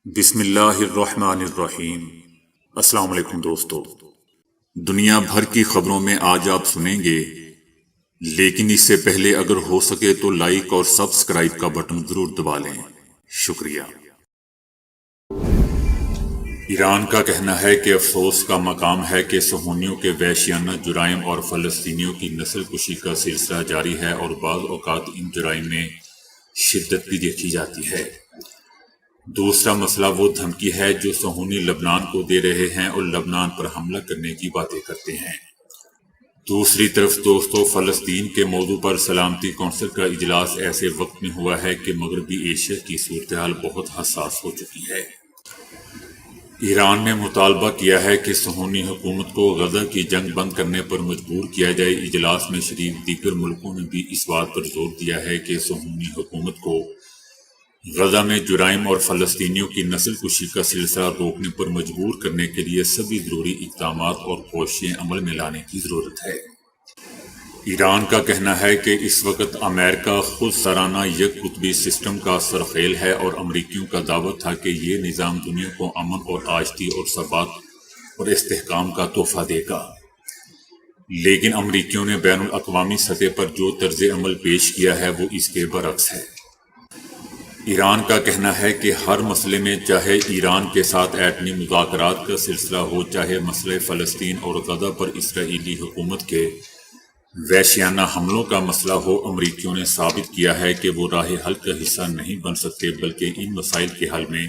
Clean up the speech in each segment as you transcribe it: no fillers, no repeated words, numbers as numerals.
بسم اللہ الرحمن الرحیم۔ السلام علیکم دوستو، دنیا بھر کی خبروں میں آج آپ سنیں گے، لیکن اس سے پہلے اگر ہو سکے تو لائک اور سبسکرائب کا بٹن ضرور دبا لیں۔ شکریہ۔ ایران کا کہنا ہے کہ افسوس کا مقام ہے کہ صہیونیوں کے وحشیانہ جرائم اور فلسطینیوں کی نسل کشی کا سلسلہ جاری ہے اور بعض اوقات ان جرائم میں شدت بھی دیکھی جاتی ہے۔ دوسرا مسئلہ وہ دھمکی ہے جو صہیونی لبنان کو دے رہے ہیں اور لبنان پر حملہ کرنے کی باتیں کرتے ہیں۔ دوسری طرف دوستو، فلسطین کے موضوع پر سلامتی کونسل کا اجلاس ایسے وقت میں ہوا ہے کہ مغربی ایشیا کی صورتحال بہت حساس ہو چکی ہے۔ ایران نے مطالبہ کیا ہے کہ صہیونی حکومت کو غزہ کی جنگ بند کرنے پر مجبور کیا جائے۔ اجلاس میں شریک دیگر ملکوں نے بھی اس بات پر زور دیا ہے کہ صہیونی حکومت کو غزہ میں جرائم اور فلسطینیوں کی نسل کشی کا سلسلہ روکنے پر مجبور کرنے کے لیے سبھی ضروری اقدامات اور کوششیں عمل میں لانے کی ضرورت ہے۔ ایران کا کہنا ہے کہ اس وقت امریکہ خود سرانہ یک قطبی سسٹم کا سرخیل ہے اور امریکیوں کا دعویٰ تھا کہ یہ نظام دنیا کو امن اور آشتی اور ثبات اور استحکام کا تحفہ دے گا، لیکن امریکیوں نے بین الاقوامی سطح پر جو طرز عمل پیش کیا ہے وہ اس کے برعکس ہے۔ ایران کا کہنا ہے کہ ہر مسئلے میں، چاہے ایران کے ساتھ ایٹمی مذاکرات کا سلسلہ ہو، چاہے مسئلہ فلسطین اور غزہ پر اسرائیلی حکومت کے وحشیانہ حملوں کا مسئلہ ہو، امریکیوں نے ثابت کیا ہے کہ وہ راہ حل کا حصہ نہیں بن سکتے، بلکہ ان مسائل کے حل میں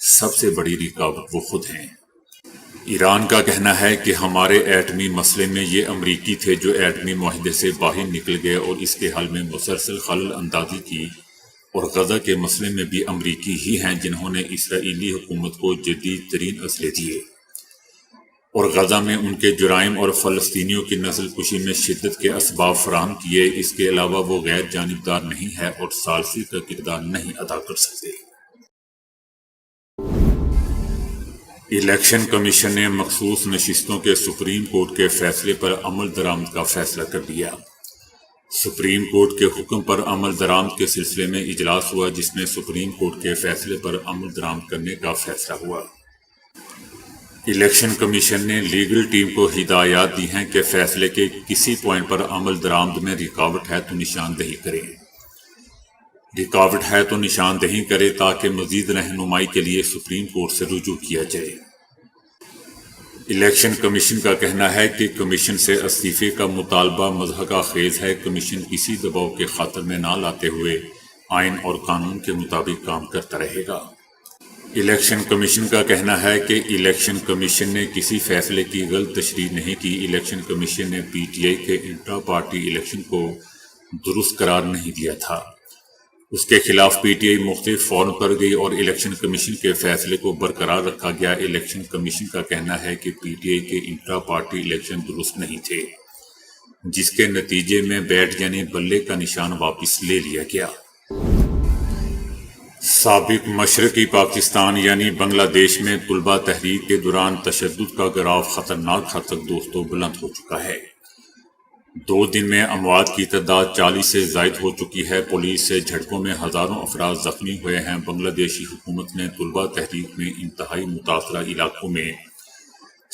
سب سے بڑی رکاوٹ وہ خود ہیں۔ ایران کا کہنا ہے کہ ہمارے ایٹمی مسئلے میں یہ امریکی تھے جو ایٹمی معاہدے سے باہر نکل گئے اور اس کے حل میں مسلسل خلل اندازی کی، اور غزہ کے مسئلے میں بھی امریکی ہی ہیں جنہوں نے اسرائیلی حکومت کو جدید ترین اسلحے دیے اور غزہ میں ان کے جرائم اور فلسطینیوں کی نسل کشی میں شدت کے اسباب فراہم کیے۔ اس کے علاوہ وہ غیر جانبدار نہیں ہے اور ثالثی کا کردار نہیں ادا کر سکتے۔ الیکشن کمیشن نے مخصوص نشستوں کے سپریم کورٹ کے فیصلے پر عمل درآمد کا فیصلہ کر دیا۔ سپریم کورٹ کے حکم پر عمل درآمد کے سلسلے میں اجلاس ہوا، جس میں سپریم کورٹ کے فیصلے پر عمل درآمد کرنے کا فیصلہ ہوا۔ الیکشن کمیشن نے لیگل ٹیم کو ہدایات دی ہیں کہ فیصلے کے کسی پوائنٹ پر عمل درآمد میں رکاوٹ ہے تو نشاندہی کرے۔ رکاوٹ ہے تو نشاندہی کرے تاکہ مزید رہنمائی کے لیے سپریم کورٹ سے رجوع کیا جائے۔ الیکشن کمیشن کا کہنا ہے کہ کمیشن سے استعفے کا مطالبہ مضحکہ خیز ہے۔ کمیشن کسی دباؤ کے خاطر میں نہ لاتے ہوئے آئین اور قانون کے مطابق کام کرتا رہے گا۔ الیکشن کمیشن کا کہنا ہے کہ الیکشن کمیشن نے کسی فیصلے کی غلط تشریح نہیں کی۔ الیکشن کمیشن نے پی ٹی آئی کے انٹرا پارٹی الیکشن کو درست قرار نہیں دیا تھا۔ اس کے خلاف پی ٹی آئی مختلف فورم پر گئی اور الیکشن کمیشن کے فیصلے کو برقرار رکھا گیا۔ الیکشن کمیشن کا کہنا ہے کہ پی ٹی آئی کے انٹرا پارٹی الیکشن درست نہیں تھے، جس کے نتیجے میں بیٹ یعنی بلے کا نشان واپس لے لیا گیا۔ سابق مشرقی پاکستان یعنی بنگلہ دیش میں طلبہ تحریک کے دوران تشدد کا گراف خطرناک حد تک دوستوں بلند ہو چکا ہے۔ 2 دن میں اموات کی تعداد 40 سے زائد ہو چکی ہے۔ پولیس سے جھڑپوں میں ہزاروں افراد زخمی ہوئے ہیں۔ بنگلہ دیشی حکومت نے طلبہ تحریک میں انتہائی متاثرہ علاقوں میں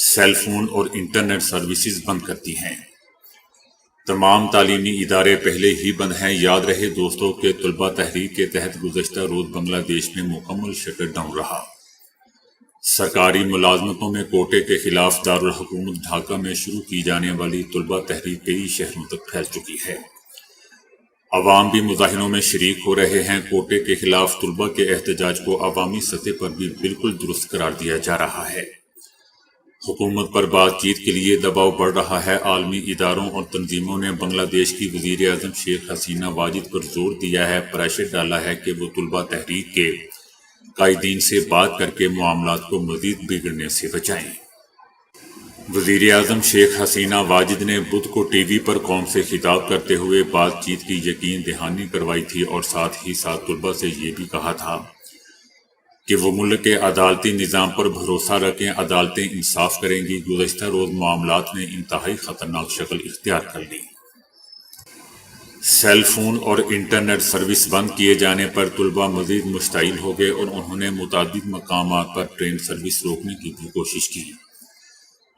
سیل فون اور انٹرنیٹ سروسز بند کر دی ہیں۔ تمام تعلیمی ادارے پہلے ہی بند ہیں۔ یاد رہے دوستوں کہ طلبہ تحریک کے تحت گزشتہ روز بنگلہ دیش میں مکمل شٹ ڈاؤن رہا۔ سرکاری ملازمتوں میں کوٹے کے خلاف دارالحکومت ڈھاکہ میں شروع کی جانے والی طلبہ تحریک کئی شہروں تک پھیل چکی ہے۔ عوام بھی مظاہروں میں شریک ہو رہے ہیں۔ کوٹے کے خلاف طلبہ کے احتجاج کو عوامی سطح پر بھی بالکل درست قرار دیا جا رہا ہے۔ حکومت پر بات چیت کے لیے دباؤ بڑھ رہا ہے۔ عالمی اداروں اور تنظیموں نے بنگلہ دیش کی وزیر اعظم شیخ حسینہ واجد پر زور دیا ہے، پریشر ڈالا ہے کہ وہ طلبہ تحریک کے قائدین سے بات کر کے معاملات کو مزید بگڑنے سے بچائیں۔ وزیر اعظم شیخ حسینہ واجد نے بدھ کو ٹی وی پر قوم سے خطاب کرتے ہوئے بات چیت کی یقین دہانی کروائی تھی اور ساتھ ہی ساتھ طلبہ سے یہ بھی کہا تھا کہ وہ ملک کے عدالتی نظام پر بھروسہ رکھیں، عدالتیں انصاف کریں گی۔ گزشتہ روز معاملات نے انتہائی خطرناک شکل اختیار کر لی۔ سیل فون اور انٹرنیٹ سروس بند کیے جانے پر طلباء مزید مشتعل ہو گئے اور انہوں نے متعدد مقامات پر ٹرین سروس روکنے کی بھی کوشش کی۔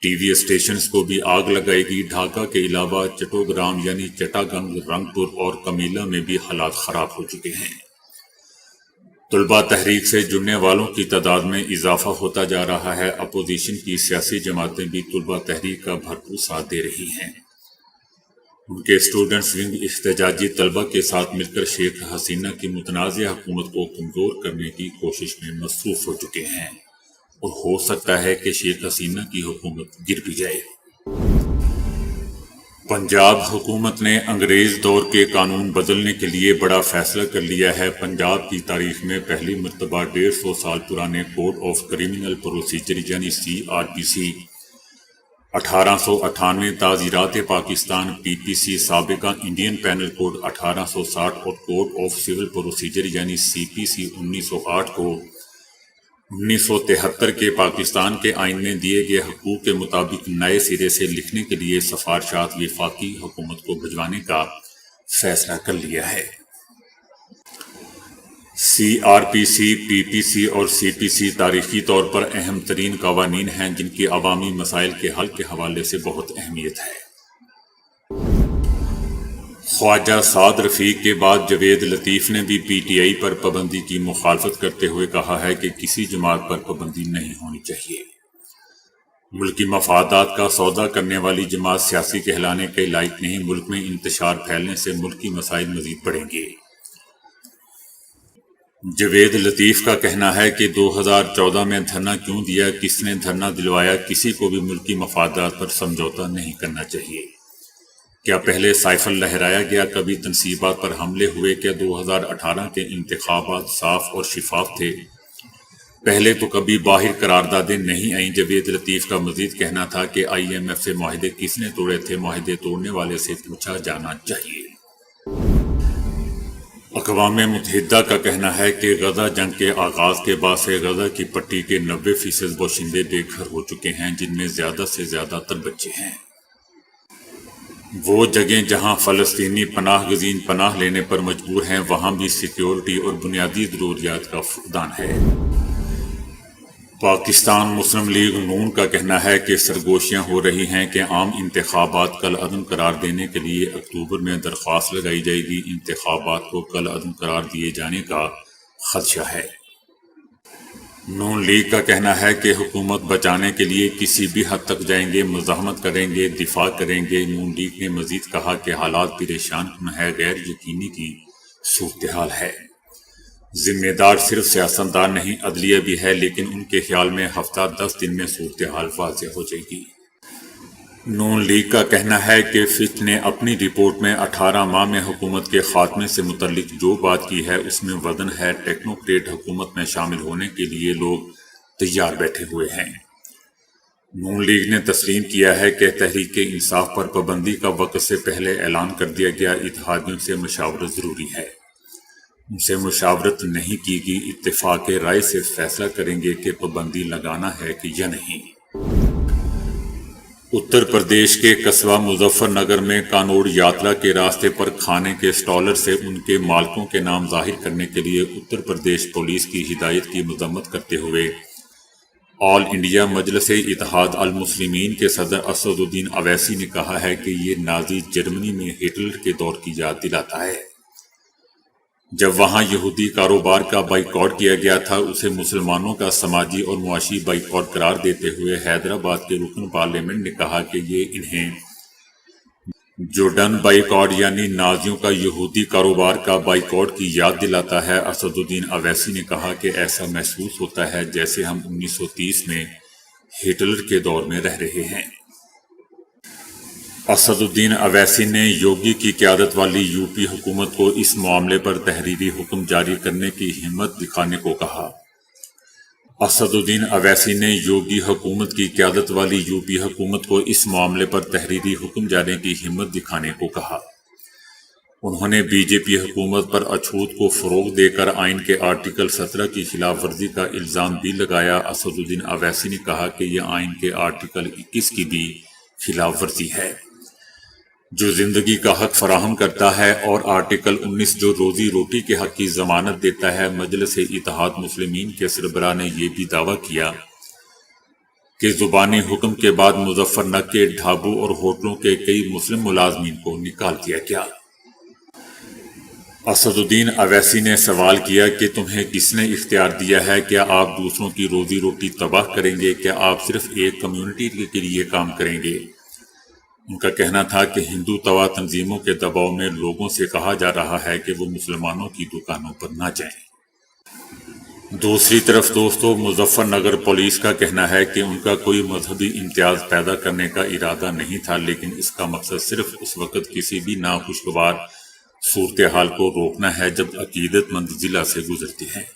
ٹی وی اسٹیشنز کو بھی آگ لگائی گئی۔ ڈھاکہ کے علاوہ چٹوگرام یعنی چٹاگنگ، رنگپور اور کمیلا میں بھی حالات خراب ہو چکے ہیں۔ طلباء تحریک سے جڑنے والوں کی تعداد میں اضافہ ہوتا جا رہا ہے۔ اپوزیشن کی سیاسی جماعتیں بھی طلباء تحریک کا بھرپور ساتھ دے رہی ہیں۔ ان کے اسٹوڈنٹس ونگ احتجاجی طلباء کے ساتھ مل کر شیخ حسینہ کی متنازع حکومت کو کمزور کرنے کی کوشش میں مصروف ہو چکے ہیں اور ہو سکتا ہے کہ شیخ حسینہ کی حکومت گر بھی جائے۔ پنجاب حکومت نے انگریز دور کے قانون بدلنے کے لیے بڑا فیصلہ کر لیا ہے۔ پنجاب کی تاریخ میں پہلی مرتبہ 150 سال پرانے کوڈ آف کرمنل پروسیجر یعنی CRPC 1898، تعزیرات پاکستان PPC، سابقہ انڈین پینل کوڈ 1860 اور کوڈ آف سول پروسیجر یعنی CPC 1908 کو 1973 کے پاکستان کے آئین میں دیے گئے حقوق کے مطابق نئے سرے سے لکھنے کے لیے سفارشات وفاقی حکومت کو بھجوانے کا فیصلہ کر لیا ہے۔ CRPC، PPC اور CPC تاریخی طور پر اہم ترین قوانین ہیں جن کی عوامی مسائل کے حل کے حوالے سے بہت اہمیت ہے۔ خواجہ سعد رفیق کے بعد جوید لطیف نے بھی PTI پر پابندی کی مخالفت کرتے ہوئے کہا ہے کہ کسی جماعت پر پابندی نہیں ہونی چاہیے۔ ملکی مفادات کا سودا کرنے والی جماعت سیاسی کہلانے کے لائق نہیں۔ ملک میں انتشار پھیلنے سے ملکی مسائل مزید بڑھیں گے۔ جوید لطیف کا کہنا ہے کہ 2014 میں دھرنا کیوں دیا، کس نے دھرنا دلوایا، کسی کو بھی ملکی مفادات پر سمجھوتا نہیں کرنا چاہیے۔ کیا پہلے سائفل لہرایا گیا، کبھی تنصیبات پر حملے ہوئے، کیا 2018 کے انتخابات صاف اور شفاف تھے؟ پہلے تو کبھی باہر قراردادیں نہیں آئیں۔ جوید لطیف کا مزید کہنا تھا کہ IMF سے معاہدے کس نے توڑے تھے، معاہدے توڑنے والے سے پوچھا جانا چاہیے۔ اقوام متحدہ کا کہنا ہے کہ غزہ جنگ کے آغاز کے بعد سے غزہ کی پٹی کے 90% باشندے بے گھر ہو چکے ہیں، جن میں زیادہ سے زیادہ تر بچے ہیں۔ وہ جگہیں جہاں فلسطینی پناہ گزین پناہ لینے پر مجبور ہیں، وہاں بھی سیکیورٹی اور بنیادی ضروریات کا فقدان ہے۔ پاکستان مسلم لیگ نون کا کہنا ہے کہ سرگوشیاں ہو رہی ہیں کہ عام انتخابات کالعدم قرار دینے کے لیے اکتوبر میں درخواست لگائی جائے گی۔ انتخابات کو کالعدم قرار دیے جانے کا خدشہ ہے۔ نون لیگ کا کہنا ہے کہ حکومت بچانے کے لیے کسی بھی حد تک جائیں گے، مزاحمت کریں گے، دفاع کریں گے۔ نون لیگ نے مزید کہا کہ حالات پریشان کن ہے، غیر یقینی کی صورتحال ہے۔ ذمہ دار صرف سیاستدان نہیں، عدلیہ بھی ہے، لیکن ان کے خیال میں ہفتہ 10 دن میں صورتحال واضح ہو جائے گی۔ نون لیگ کا کہنا ہے کہ فچ نے اپنی رپورٹ میں 18 ماہ میں حکومت کے خاتمے سے متعلق جو بات کی ہے اس میں وزن ہے۔ ٹیکنوکریٹ حکومت میں شامل ہونے کے لیے لوگ تیار بیٹھے ہوئے ہیں۔ نون لیگ نے تسلیم کیا ہے کہ تحریک انصاف پر پابندی کا وقت سے پہلے اعلان کر دیا گیا۔ اتحادیوں سے مشاورت ضروری ہے، ان سے مشاورت نہیں کی گئی، اتفاق رائے سے فیصلہ کریں گے کہ پابندی لگانا ہے کہ یا نہیں۔ اتر پردیش کے قصبہ مظفر نگر میں کانوڑ یاترا کے راستے پر کھانے کے اسٹالر سے ان کے مالکوں کے نام ظاہر کرنے کے لیے اتر پردیش پولیس کی ہدایت کی مذمت کرتے ہوئے آل انڈیا مجلس اتحاد المسلمین کے صدر اسد الدین اویسی نے کہا ہے کہ یہ نازی جرمنی میں ہٹلر کے دور کی یاد دلاتا ہے۔ جب وہاں یہودی کاروبار کا بائیکاٹ کیا گیا تھا، اسے مسلمانوں کا سماجی اور معاشی بائیکاٹ قرار دیتے ہوئے حیدرآباد کے رکن پارلیمنٹ نے کہا کہ یہ انہیں جوڈن بائیکاٹ یعنی نازیوں کا یہودی کاروبار کا بائیکاٹ کی یاد دلاتا ہے۔ اسد الدین اویسی نے کہا کہ ایسا محسوس ہوتا ہے جیسے ہم 1930 میں ہٹلر کے دور میں رہ رہے ہیں۔ اسد الدین اویسی نے یوگی کی قیادت والی UP حکومت کو اس معاملے پر تحریری حکم جاری کرنے کی ہمت دکھانے کو کہا۔ اسد الدین اویسی نے یوگی حکومت کی قیادت والی UP حکومت کو اس معاملے پر تحریری حکم جاری کی ہمت دکھانے کو کہا۔ انہوں نے BJP حکومت پر اچھوت کو فروغ دے کر آئین کے آرٹیکل 17 کی خلاف ورزی کا الزام بھی لگایا۔ اسد الدین اویسی نے کہا کہ یہ آئین کے آرٹیکل 21 کی بھی خلاف ورزی ہے۔ جو زندگی کا حق فراہم کرتا ہے، اور آرٹیکل 19 جو روزی روٹی کے حق کی ضمانت دیتا ہے۔ مجلس اتحاد مسلمین کے سربراہ نے یہ بھی دعویٰ کیا کہ زبانی حکم کے بعد مظفر نگر کے ڈھابوں اور ہوٹلوں کے کئی مسلم ملازمین کو نکال دیا گیا۔ اسد الدین اویسی نے سوال کیا کہ تمہیں کس نے اختیار دیا ہے؟ کیا آپ دوسروں کی روزی روٹی تباہ کریں گے؟ کیا آپ صرف ایک کمیونٹی کے لیے کام کریں گے؟ ان کا کہنا تھا کہ ہندو توا تنظیموں کے دباؤ میں لوگوں سے کہا جا رہا ہے کہ وہ مسلمانوں کی دکانوں پر نہ جائیں۔ دوسری طرف دوستو، مظفر نگر پولیس کا کہنا ہے کہ ان کا کوئی مذہبی امتیاز پیدا کرنے کا ارادہ نہیں تھا، لیکن اس کا مقصد صرف اس وقت کسی بھی ناخوشگوار صورتحال کو روکنا ہے جب عقیدت مند ضلع سے گزرتے ہیں۔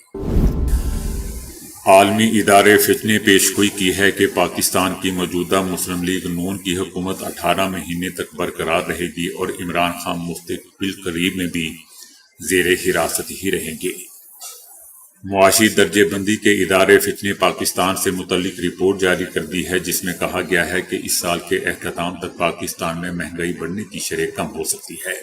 عالمی ادارے فچ نے پیشگوئی کی ہے کہ پاکستان کی موجودہ مسلم لیگ نون کی حکومت 18 مہینے تک برقرار رہے گی اور عمران خان مستقبل قریب میں بھی زیر حراست ہی رہیں گے۔ معاشی درجہ بندی کے ادارے فچ نے پاکستان سے متعلق رپورٹ جاری کر دی ہے، جس میں کہا گیا ہے کہ اس سال کے اختتام تک پاکستان میں مہنگائی بڑھنے کی شرح کم ہو سکتی ہے۔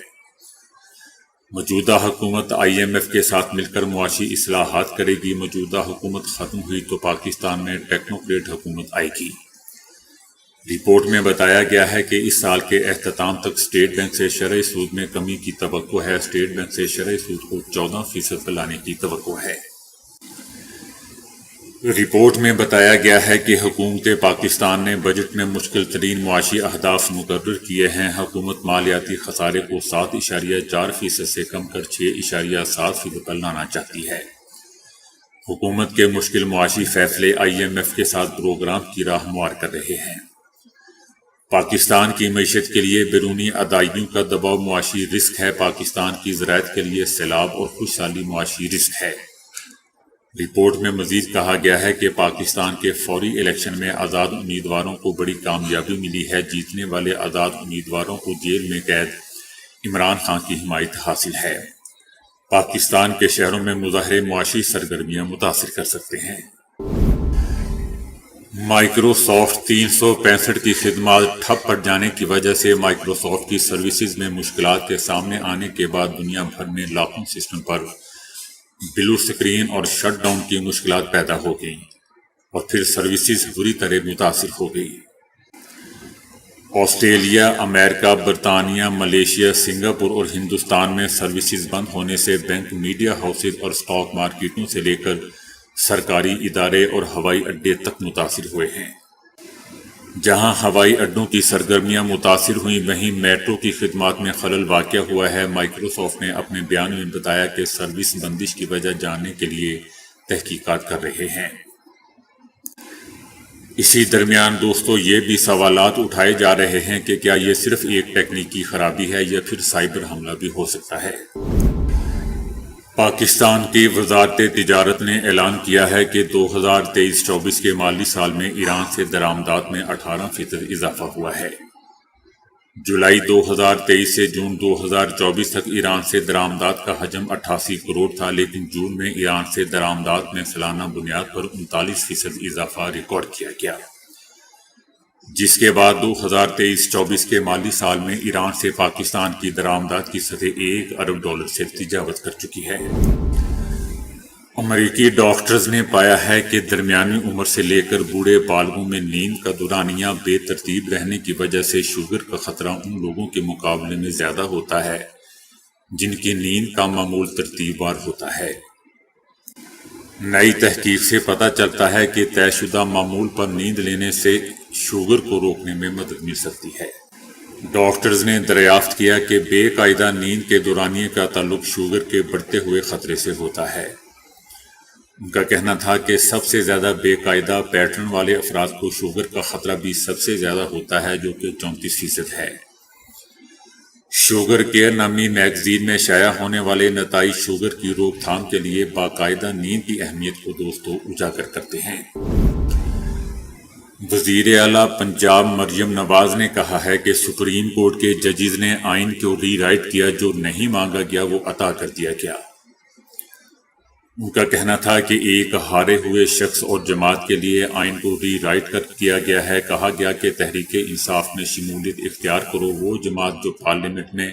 موجودہ حکومت آئی ایم ایف کے ساتھ مل کر معاشی اصلاحات کرے گی۔ موجودہ حکومت ختم ہوئی تو پاکستان میں ٹیکنوکریٹ حکومت آئے گی۔ رپورٹ میں بتایا گیا ہے کہ اس سال کے اختتام تک اسٹیٹ بینک سے شرح سود میں کمی کی توقع ہے۔ اسٹیٹ بینک سے شرح سود کو 14% پر لانے کی توقع ہے۔ رپورٹ میں بتایا گیا ہے کہ حکومت پاکستان نے بجٹ میں مشکل ترین معاشی اہداف مقرر کیے ہیں۔ حکومت مالیاتی خسارے کو 7.4% سے کم کر 6.7% پر لانا چاہتی ہے۔ حکومت کے مشکل معاشی فیصلے آئی ایم ایف کے ساتھ پروگرام کی راہ ہموار کر رہے ہیں۔ پاکستان کی معیشت کے لیے بیرونی ادائیگیوں کا دباؤ معاشی رسک ہے۔ پاکستان کی زراعت کے لیے سیلاب اور خوشحالی معاشی رسک ہے۔ رپورٹ میں مزید کہا گیا ہے کہ پاکستان کے فوری الیکشن میں آزاد امیدواروں کو بڑی کامیابی ملی ہے۔ جیتنے والے آزاد امیدواروں کو جیل میں قید عمران خان کی حمایت حاصل ہے۔ پاکستان کے شہروں میں مظاہرے معاشی سرگرمیاں متاثر کر سکتے ہیں۔ مائیکروسافٹ 365 کی خدمات ٹھپ پڑ جانے کی وجہ سے مائیکروسافٹ کی سروسز میں مشکلات کے سامنے آنے کے بعد دنیا بھر میں لاکھوں سسٹم پر بلو اسکرین اور شٹ ڈاؤن کی مشکلات پیدا ہو گئیں اور پھر سروسز بری طرح متاثر ہو گئی۔ آسٹریلیا، امریکہ، برطانیہ، ملیشیا، سنگاپور اور ہندوستان میں سروسز بند ہونے سے بینک، میڈیا ہاؤسز اور اسٹاک مارکیٹوں سے لے کر سرکاری ادارے اور ہوائی اڈے تک متاثر ہوئے ہیں۔ جہاں ہوائی اڈوں کی سرگرمیاں متاثر ہوئیں، وہیں میٹرو کی خدمات میں خلل واقع ہوا ہے۔ مائیکروسافٹ نے اپنے بیان میں بتایا کہ سروس بندش کی وجہ جاننے کے لیے تحقیقات کر رہے ہیں۔ اسی درمیان دوستو، یہ بھی سوالات اٹھائے جا رہے ہیں کہ کیا یہ صرف ایک ٹیکنیکی خرابی ہے یا پھر سائبر حملہ بھی ہو سکتا ہے۔ پاکستان کی وزارت تجارت نے اعلان کیا ہے کہ 2023-24 کے مالی سال میں ایران سے درآمدات میں 18% اضافہ ہوا ہے۔ جولائی 2023 سے جون 2024 تک ایران سے درآمدات کا حجم 88 کروڑ تھا، لیکن جون میں ایران سے درآمدات میں سالانہ بنیاد پر 39% اضافہ ریکارڈ کیا گیا، جس کے بعد 2023-24 کے مالی سال میں ایران سے پاکستان کی درآمدات کی سطح $1 ارب سے تجاوز کر چکی ہے۔ امریکی ڈاکٹرز نے پایا ہے کہ درمیانی عمر سے لے کر بوڑھے بالغوں میں نیند کا دورانیہ بے ترتیب رہنے کی وجہ سے شوگر کا خطرہ ان لوگوں کے مقابلے میں زیادہ ہوتا ہے جن کی نیند کا معمول ترتیب وار ہوتا ہے۔ نئی تحقیق سے پتہ چلتا ہے کہ طے شدہ معمول پر نیند لینے سے شوگر کو روکنے میں مدد مل سکتی ہے۔ ڈاکٹرز نے دریافت کیا کہ بے قاعدہ نیند کے دورانیے کا تعلق شوگر کے بڑھتے ہوئے خطرے سے ہوتا ہے۔ ان کا کہنا تھا کہ سب سے زیادہ بے قاعدہ پیٹرن والے افراد کو شوگر کا خطرہ بھی سب سے زیادہ ہوتا ہے، جو کہ 34% ہے۔ شوگر کیئر نامی میگزین میں شائع ہونے والے نتائج شوگر کی روک تھام کے لیے باقاعدہ نیند کی اہمیت کو دوستوں اجاگر کرتے ہیں۔ وزیر اعلیٰ پنجاب مریم نواز نے کہا ہے کہ سپریم کورٹ کے ججز نے آئین کو ری رائٹ کیا، جو نہیں مانگا گیا وہ عطا کر دیا گیا۔ ان کا کہنا تھا کہ ایک ہارے ہوئے شخص اور جماعت کے لیے آئین کو ری رائٹ کیا گیا ہے۔ کہا گیا کہ تحریک انصاف میں شمولیت اختیار کرو۔ وہ جماعت جو پارلیمنٹ میں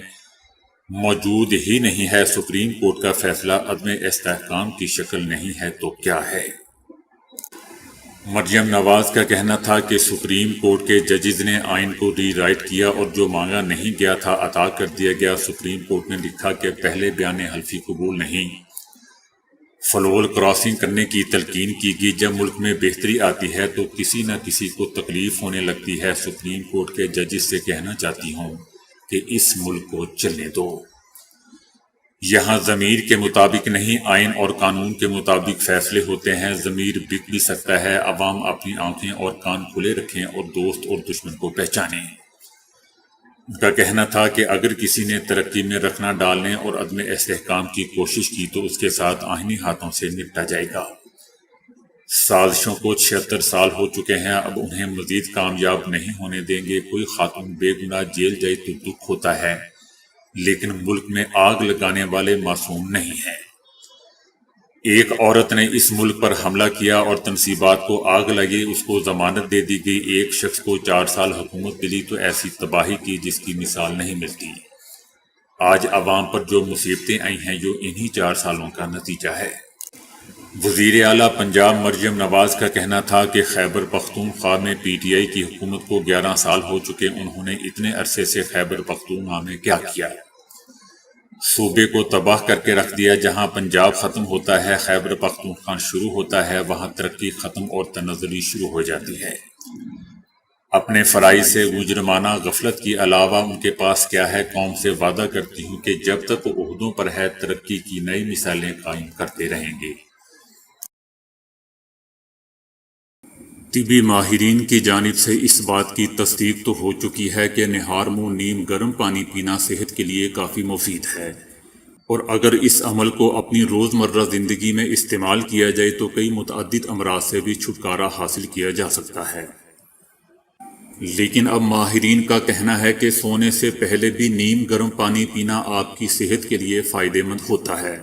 موجود ہی نہیں ہے، سپریم کورٹ کا فیصلہ عدم استحکام کی شکل نہیں ہے تو کیا ہے؟ مریم نواز کا کہنا تھا کہ سپریم کورٹ کے ججز نے آئین کو ری رائٹ کیا اور جو مانگا نہیں گیا تھا عطا کر دیا گیا۔ سپریم کورٹ نے لکھا کہ پہلے بیان حلفی قبول نہیں، فلول کراسنگ کرنے کی تلقین کی گئی۔ جب ملک میں بہتری آتی ہے تو کسی نہ کسی کو تکلیف ہونے لگتی ہے۔ سپریم کورٹ کے ججز سے کہنا چاہتی ہوں کہ اس ملک کو چلنے دو۔ یہاں ضمیر کے مطابق نہیں، آئین اور قانون کے مطابق فیصلے ہوتے ہیں۔ ضمیر بک بھی سکتا ہے۔ عوام اپنی آنکھیں اور کان کھلے رکھیں اور دوست اور دشمن کو پہچانیں۔ ان کا کہنا تھا کہ اگر کسی نے ترقی میں رکھنا ڈالنے اور عدم استحکام کی کوشش کی تو اس کے ساتھ آئینی ہاتھوں سے نپٹا جائے گا۔ سازشوں کو 76 سال ہو چکے ہیں، اب انہیں مزید کامیاب نہیں ہونے دیں گے۔ کوئی خاتون بے گناہ جیل جائے تو دکھ ہوتا ہے، لیکن ملک میں آگ لگانے والے معصوم نہیں ہیں۔ ایک عورت نے اس ملک پر حملہ کیا اور تنصیبات کو آگ لگی، اس کو ضمانت دے دی گئی۔ ایک شخص کو 4 سال حکومت ملی تو ایسی تباہی کی جس کی مثال نہیں ملتی۔ آج عوام پر جو مصیبتیں آئی ہیں جو انہی 4 سالوں کا نتیجہ ہے۔ وزیر اعلیٰ پنجاب مریم نواز کا کہنا تھا کہ خیبر پختونخوا میں پی ٹی آئی کی حکومت کو 11 سال ہو چکے، انہوں نے اتنے عرصے سے خیبر پختونخوا میں کیا کیا؟ صوبے کو تباہ کر کے رکھ دیا۔ جہاں پنجاب ختم ہوتا ہے خیبر پختونخوا شروع ہوتا ہے، وہاں ترقی ختم اور تنزلی شروع ہو جاتی ہے۔ اپنے فرائض سے مجرمانہ غفلت کے علاوہ ان کے پاس کیا ہے؟ قوم سے وعدہ کرتی ہوں کہ جب تک وہ عہدوں پر ہے ترقی کی نئی مثالیں قائم کرتے رہیں گے۔ طبی ماہرین کی جانب سے اس بات کی تصدیق تو ہو چکی ہے کہ نہار منہ نیم گرم پانی پینا صحت کے لیے کافی مفید ہے، اور اگر اس عمل کو اپنی روزمرہ زندگی میں استعمال کیا جائے تو کئی متعدد امراض سے بھی چھٹکارا حاصل کیا جا سکتا ہے۔ لیکن اب ماہرین کا کہنا ہے کہ سونے سے پہلے بھی نیم گرم پانی پینا آپ کی صحت کے لیے فائدہ مند ہوتا ہے۔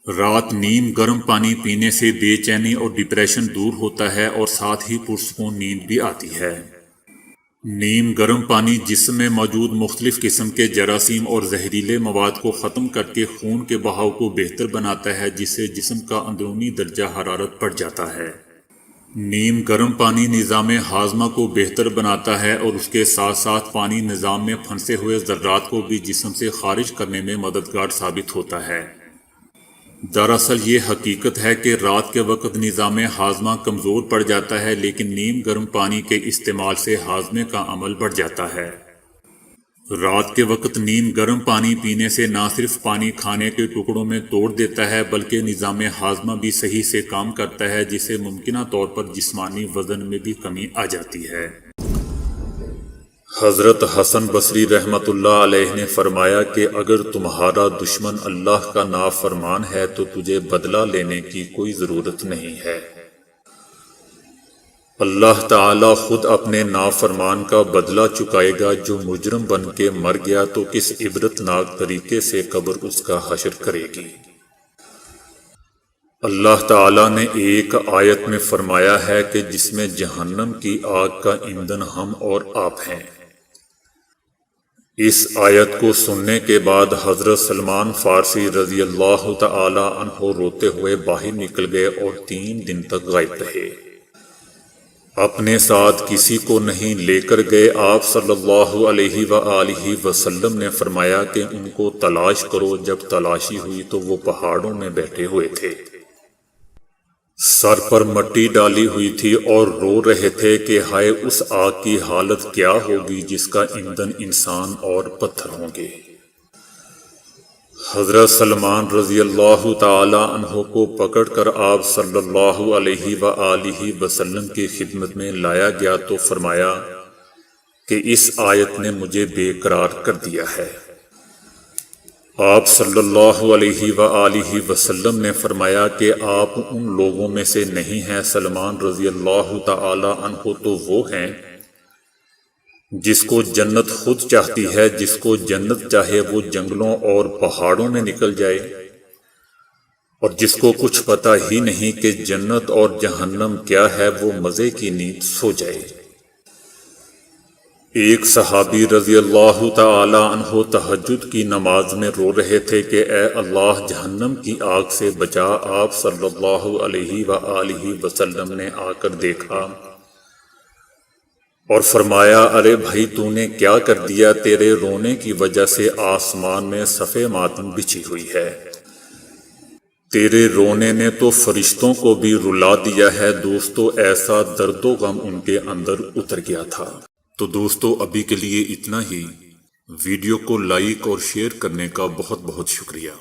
رات نیم گرم پانی پینے سے بے چینی اور ڈپریشن دور ہوتا ہے اور ساتھ ہی پرسکون نیند بھی آتی ہے۔ نیم گرم پانی جسم میں موجود مختلف قسم کے جراثیم اور زہریلے مواد کو ختم کر کے خون کے بہاؤ کو بہتر بناتا ہے، جس سے جسم کا اندرونی درجہ حرارت بڑھ جاتا ہے۔ نیم گرم پانی نظام ہاضمہ کو بہتر بناتا ہے اور اس کے ساتھ ساتھ پانی نظام میں پھنسے ہوئے ذرات کو بھی جسم سے خارج کرنے میں مددگار ثابت ہوتا ہے۔ دراصل یہ حقیقت ہے کہ رات کے وقت نظام ہاضمہ کمزور پڑ جاتا ہے، لیکن نیم گرم پانی کے استعمال سے ہاضمے کا عمل بڑھ جاتا ہے۔ رات کے وقت نیم گرم پانی پینے سے نہ صرف پانی کھانے کے ٹکڑوں میں توڑ دیتا ہے بلکہ نظام ہاضمہ بھی صحیح سے کام کرتا ہے، جس سے ممکنہ طور پر جسمانی وزن میں بھی کمی آ جاتی ہے۔ حضرت حسن بصری رحمۃ اللہ علیہ نے فرمایا کہ اگر تمہارا دشمن اللہ کا نافرمان ہے تو تجھے بدلہ لینے کی کوئی ضرورت نہیں ہے۔ اللہ تعالیٰ خود اپنے نافرمان کا بدلہ چکائے گا۔ جو مجرم بن کے مر گیا تو کس عبرتناک طریقے سے قبر اس کا حشر کرے گی۔ اللہ تعالیٰ نے ایک آیت میں فرمایا ہے کہ جس میں جہنم کی آگ کا ایندھن ہم اور آپ ہیں۔ اس آیت کو سننے کے بعد حضرت سلمان فارسی رضی اللہ تعالی عنہ روتے ہوئے باہر نکل گئے اور 3 دن تک غائب رہے۔ اپنے ساتھ کسی کو نہیں لے کر گئے۔ آپ صلی اللہ علیہ وآلہ وسلم نے فرمایا کہ ان کو تلاش کرو۔ جب تلاشی ہوئی تو وہ پہاڑوں میں بیٹھے ہوئے تھے، سر پر مٹی ڈالی ہوئی تھی اور رو رہے تھے کہ ہائے اس آگ کی حالت کیا ہوگی جس کا ایندھن انسان اور پتھر ہوں گے۔ حضرت سلمان رضی اللہ تعالی عنہ کو پکڑ کر آپ صلی اللہ علیہ وآلہ وسلم کی خدمت میں لایا گیا تو فرمایا کہ اس آیت نے مجھے بے قرار کر دیا ہے۔ آپ صلی اللہ علیہ وآلہ وسلم نے فرمایا کہ آپ ان لوگوں میں سے نہیں ہیں۔ سلمان رضی اللہ تعالی عنہ تو وہ ہیں جس کو جنت خود چاہتی ہے، جس کو جنت چاہے وہ جنگلوں اور پہاڑوں میں نکل جائے۔ اور جس کو کچھ پتہ ہی نہیں کہ جنت اور جہنم کیا ہے وہ مزے کی نیند سو جائے۔ ایک صحابی رضی اللہ تعالی عنہ تہجد کی نماز میں رو رہے تھے کہ اے اللہ جہنم کی آگ سے بچا۔ آپ صلی اللہ علیہ وآلہ وسلم نے آ کر دیکھا اور فرمایا ارے بھائی تو نے کیا کر دیا؟ تیرے رونے کی وجہ سے آسمان میں صف ماتم بچھی ہوئی ہے۔ تیرے رونے نے تو فرشتوں کو بھی رلا دیا ہے۔ دوستو ایسا درد و غم ان کے اندر اتر گیا تھا۔ تو دوستو ابھی کے لیے اتنا ہی۔ ویڈیو کو لائک اور شیئر کرنے کا بہت بہت شکریہ۔